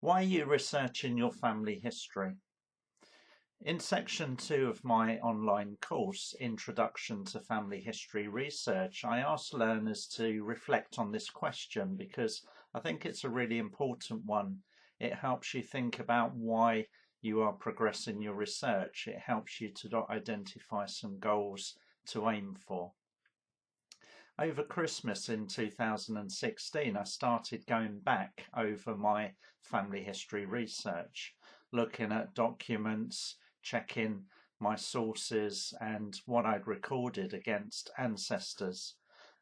Why are you researching your family history? In section 2 of my online course, Introduction to Family History Research, I asked learners to reflect on this question because I think it's a really important one. It helps you think about why you are progressing your research. It helps you to identify some goals to aim for. Over Christmas in 2016, I started going back over my family history research, looking at documents, checking my sources and what I'd recorded against ancestors.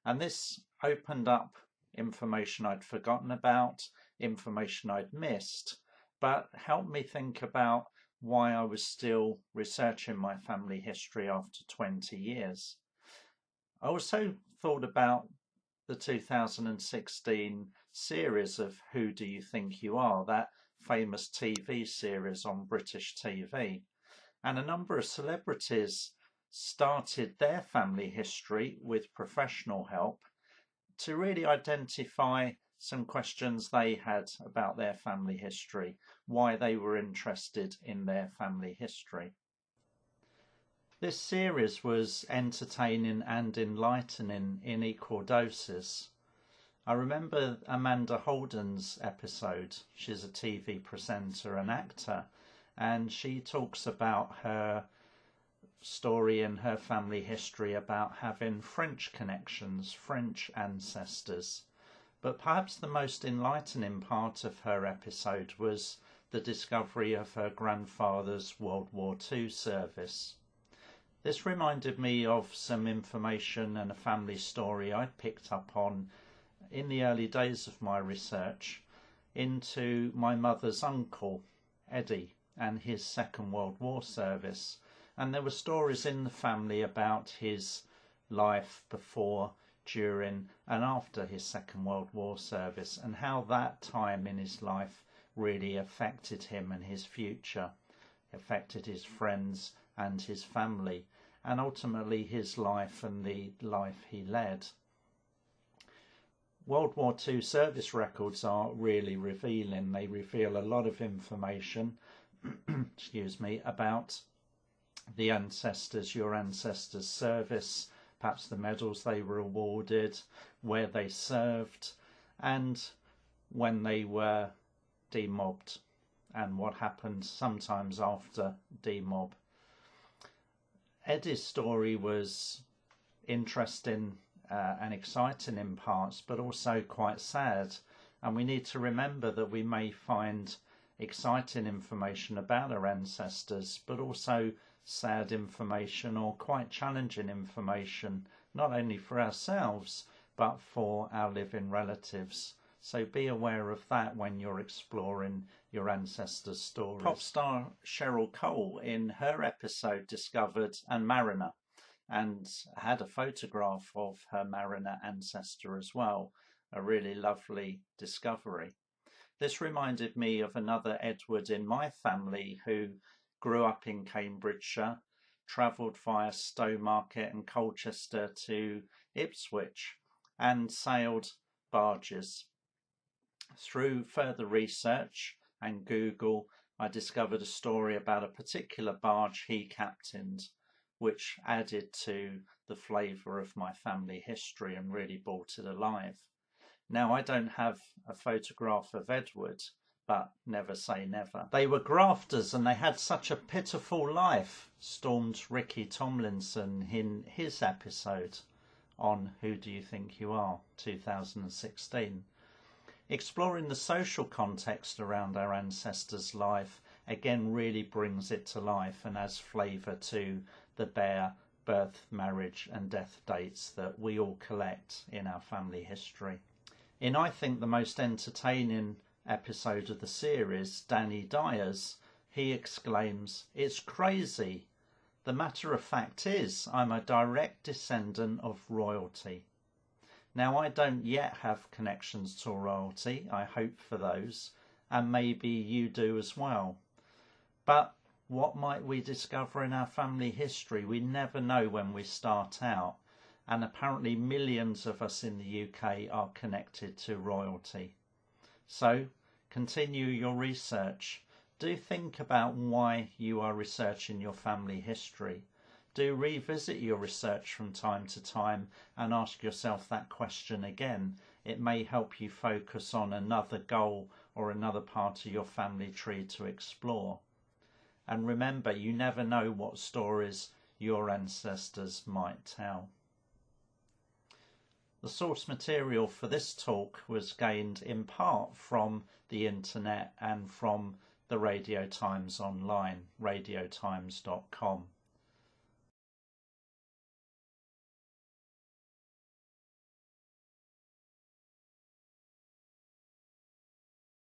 And this opened up information I'd forgotten about, information I'd missed, but helped me think about why I was still researching my family history after 20 years. I also thought about the 2016 series of Who Do You Think You Are, that famous TV series on British TV. And a number of celebrities started their family history with professional help to really identify some questions they had about their family history, why they were interested in their family history. This series was entertaining and enlightening in equal doses. I remember Amanda Holden's episode. She's a TV presenter and actor, and she talks about her story and her family history about having French connections, French ancestors. But perhaps the most enlightening part of her episode was the discovery of her grandfather's World War II service. This reminded me of some information and a family story I'd picked up on in the early days of my research into my mother's uncle, Eddie, and his Second World War service. And there were stories in the family about his life before, during and after his Second World War service, and how that time in his life really affected him and his future, affected his friends and his family, and ultimately his life and the life he led. World War II service records are really revealing. They reveal a lot of information excuse me, about the ancestors, your ancestors' service, perhaps the medals they were awarded, where they served, and when they were demobbed, and what happened sometimes after demob. Eddie's story was interesting and exciting in parts, but also quite sad. And we need to remember that we may find exciting information about our ancestors, but also sad information or quite challenging information, not only for ourselves, but for our living relatives. So be aware of that when you're exploring your ancestors' stories. Pop star Cheryl Cole in her episode discovered a Mariner and had a photograph of her Mariner ancestor as well. A really lovely discovery. This reminded me of another Edward in my family who grew up in Cambridgeshire, travelled via Stowmarket and Colchester to Ipswich and sailed barges. Through further research and Google, I discovered a story about a particular barge he captained, which added to the flavour of my family history and really brought it alive. Now, I don't have a photograph of Edward, but never say never. They were grafters and they had such a pitiful life, stormed Ricky Tomlinson in his episode on Who Do You Think You Are, 2016. Exploring the social context around our ancestors' life again really brings it to life and adds flavour to the bare birth, marriage and death dates that we all collect in our family history. In I think the most entertaining episode of the series, Danny Dyer's, he exclaims, "It's crazy. The matter of fact is, I'm a direct descendant of royalty." Now, I don't yet have connections to royalty. I hope for those, and maybe you do as well. But what might we discover in our family history? We never know when we start out, and apparently millions of us in the UK are connected to royalty. So Continue your research. Do think about why you are researching your family history. Do revisit your research from time to time and ask yourself that question again. It may help you focus on another goal or another part of your family tree to explore. And remember, you never know what stories your ancestors might tell. The source material for this talk was gained in part from the internet and from the Radio Times online, radiotimes.com.